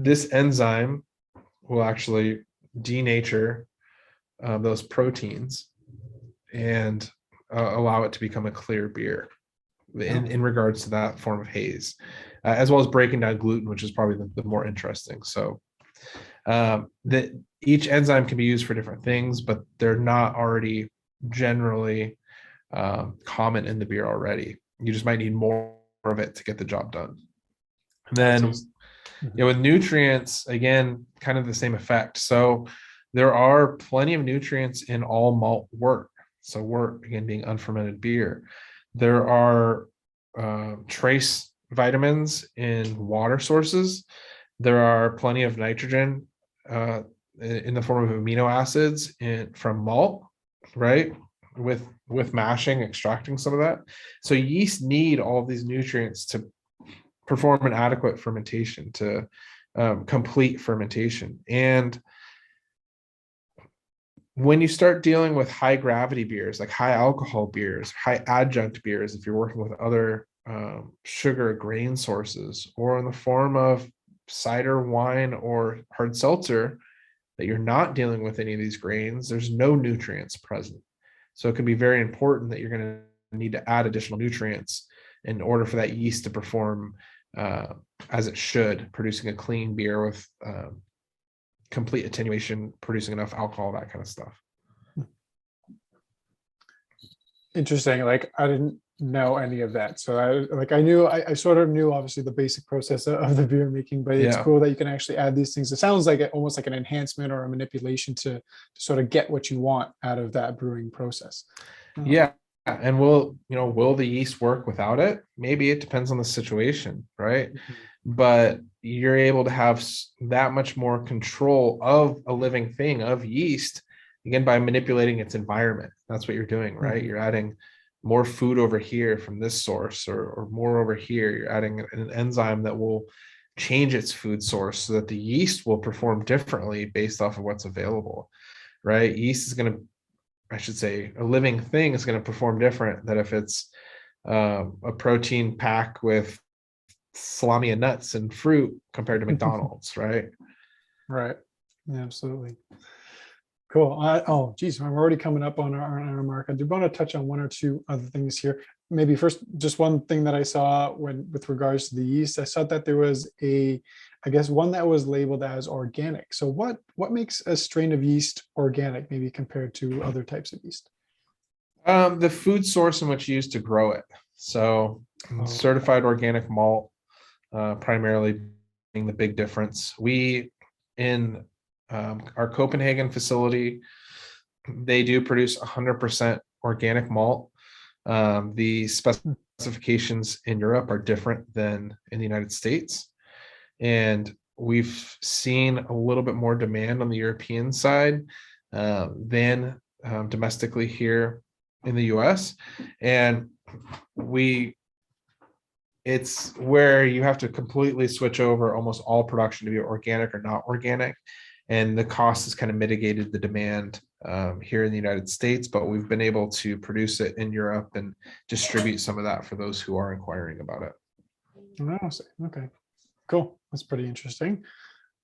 this enzyme will actually denature those proteins and allow it to become a clear beer in regards to that form of haze, as well as breaking down gluten, which is probably the more interesting. So that each enzyme can be used for different things, but they're not already generally common in the beer already. You just might need more of it to get the job done. And then with nutrients, again, kind of the same effect. So there are plenty of nutrients in all malt wort. So wort, again, being unfermented beer. There are trace vitamins in water sources. There are plenty of nitrogen in the form of amino acids from malt, right? With mashing, extracting some of that. So yeast need all of these nutrients to perform an adequate fermentation, to complete fermentation. And when you start dealing with high gravity beers, like high alcohol beers, high adjunct beers, if you're working with other sugar grain sources, or in the form of cider, wine, or hard seltzer, that you're not dealing with any of these grains, there's no nutrients present. So it can be very important that you're going to need to add additional nutrients in order for that yeast to perform as it should, producing a clean beer with complete attenuation, producing enough alcohol, that kind of stuff. Interesting. Like, I didn't know any of that. So I sort of knew obviously the basic process of the beer making, but it's cool that you can actually add these things. It sounds like almost like an enhancement or a manipulation to sort of get what you want out of that brewing process. Yeah. And will the yeast work without it? Maybe. It depends on the situation, right? But you're able to have that much more control of a living thing, of yeast, again, by manipulating its environment. That's what you're doing, right? You're adding more food over here from this source, or more over here. You're adding an enzyme that will change its food source so that the yeast will perform differently based off of what's available, right? Yeast is going to, I should say, a living thing is going to perform different than if it's a protein pack with salami and nuts and fruit compared to McDonald's, right? Right. Yeah, absolutely. Cool. Oh, geez, we're already coming up on our mark. I do want to touch on one or two other things here. Maybe first, just one thing that I saw with regards to the yeast. I saw that there was I guess one that was labeled as organic. So what makes a strain of yeast organic, maybe compared to other types of yeast? The food source in which you use to grow it. So certified organic malt, primarily being the big difference. We, in our Copenhagen facility, they do produce 100% organic malt. The specifications in Europe are different than in the United States. And we've seen a little bit more demand on the European side than domestically here in the US. And it's where you have to completely switch over almost all production to be organic or not organic. And the cost has kind of mitigated the demand here in the United States, but we've been able to produce it in Europe and distribute some of that for those who are inquiring about it. Oh, okay, cool. That's pretty interesting.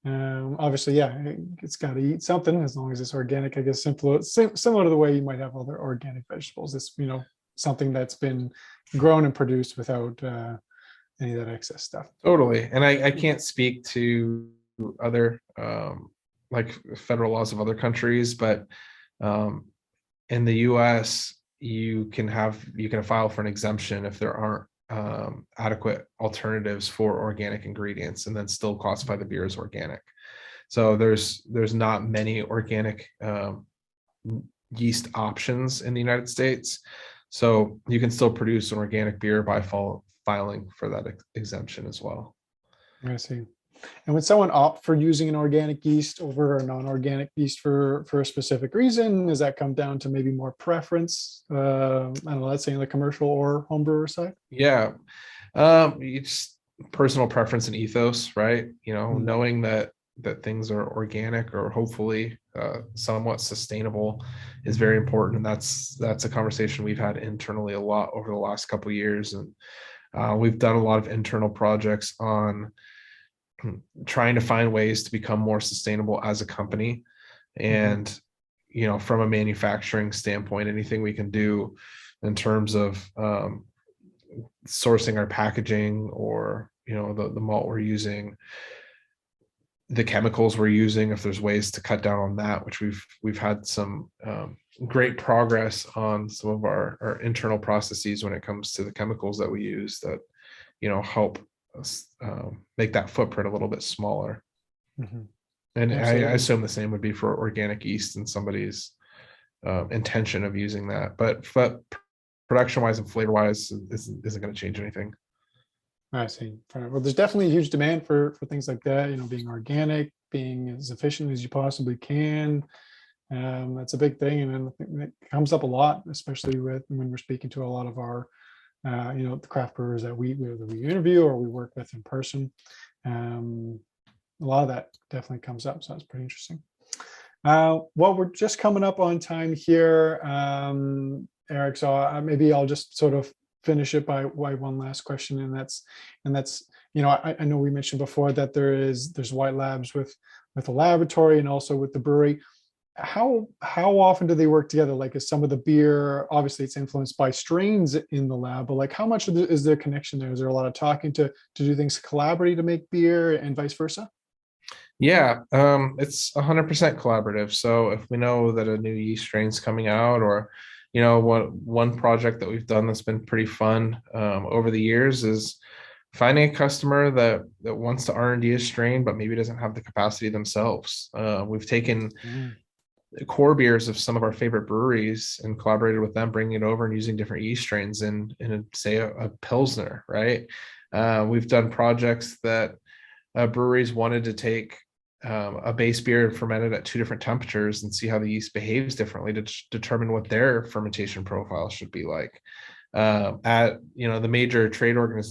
Obviously, yeah, it's got to eat something as long as it's organic. I guess similar to the way you might have other organic vegetables. It's something that's been grown and produced without any of that excess stuff. Totally. And I can't speak to other like federal laws of other countries, but in the US, you can file for an exemption if there aren't adequate alternatives for organic ingredients, and then still classify the beer as organic. So there's not many organic yeast options in the United States. So you can still produce an organic beer by filing for that exemption as well. I see. And would someone opt for using an organic yeast over a non-organic yeast for a specific reason? Does that come down to maybe more preference? I don't know, let's say in the commercial or home brewer side? Yeah. It's personal preference and ethos, right? Knowing that things are organic or hopefully somewhat sustainable is very important. And that's a conversation we've had internally a lot over the last couple of years. And we've done a lot of internal projects on trying to find ways to become more sustainable as a company. And, from a manufacturing standpoint, anything we can do in terms of sourcing our packaging, or, the malt we're using, the chemicals we're using, if there's ways to cut down on that, which we've had some great progress on some of our internal processes when it comes to the chemicals that we use that, help us make that footprint a little bit smaller. And I assume the same would be for organic yeast and somebody's intention of using that, but production wise and flavor wise isn't going to change anything. I see. Well, there's definitely a huge demand for things like that, being organic, being as efficient as you possibly can. That's a big thing. And I think it comes up a lot, especially when we're speaking to a lot of our, the craft brewers that we interview or we work with in person. A lot of that definitely comes up. So that's pretty interesting. Well, we're just coming up on time here, Erik. So maybe I'll just sort of finish it by one last question, and that's I know we mentioned before that there's White Labs with the laboratory and also with the brewery. How often do they work together? Like, is some of the beer, obviously it's influenced by strains in the lab, but like how much is there connection there? Is there a lot of talking to do things collaboratively to make beer and vice versa? Yeah, it's 100% collaborative. So if we know that a new yeast strain's coming out, or one project that we've done that's been pretty fun over the years is finding a customer that wants to R&D a strain, but maybe doesn't have the capacity themselves. We've taken core beers of some of our favorite breweries and collaborated with them, bringing it over and using different yeast strains in say a Pilsner, right? We've done projects that breweries wanted to take a base beer fermented at 2 different temperatures and see how the yeast behaves differently to determine what their fermentation profile should be like. At the major trade or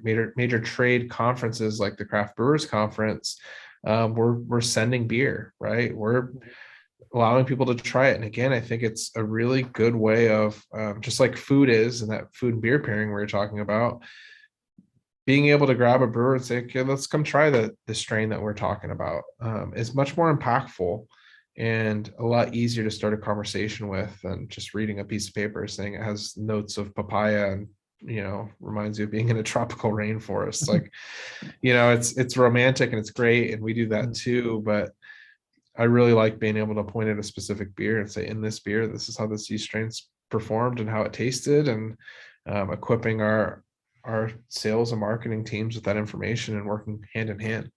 major trade conferences like the Craft Brewers Conference, we're sending beer, right? We're allowing people to try it. And again, I think it's a really good way of just like food is, and that food and beer pairing we were talking about, being able to grab a brewer and say, okay, let's come try the strain that we're talking about, is much more impactful and a lot easier to start a conversation with than just reading a piece of paper saying it has notes of papaya and, reminds you of being in a tropical rainforest. Like, it's romantic and it's great. And we do that too. But I really like being able to point at a specific beer and say, in this beer, this is how this yeast strain's performed and how it tasted, and equipping our sales and marketing teams with that information and working hand in hand.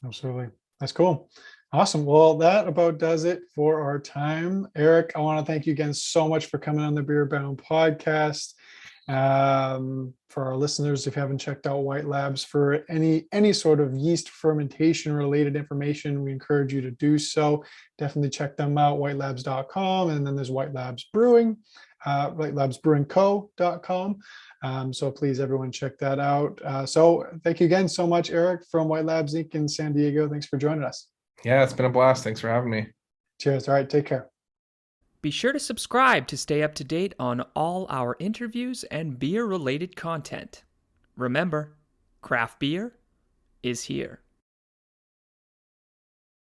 Absolutely. That's cool. Awesome. Well, that about does it for our time. Erik, I want to thank you again so much for coming on the Beer Bound podcast. For our listeners, if you haven't checked out White Labs for any sort of yeast fermentation related information, we encourage you to do so. Definitely check them out, whitelabs.com. And then there's White Labs Brewing, labsbrewingco.com. So please, everyone, check that out. So thank you again so much, Erik, from White Labs Inc. in San Diego. Thanks for joining us. Yeah, it's been a blast. Thanks for having me. Cheers. All right. Take care. Be sure to subscribe to stay up to date on all our interviews and beer-related content. Remember, craft beer is here.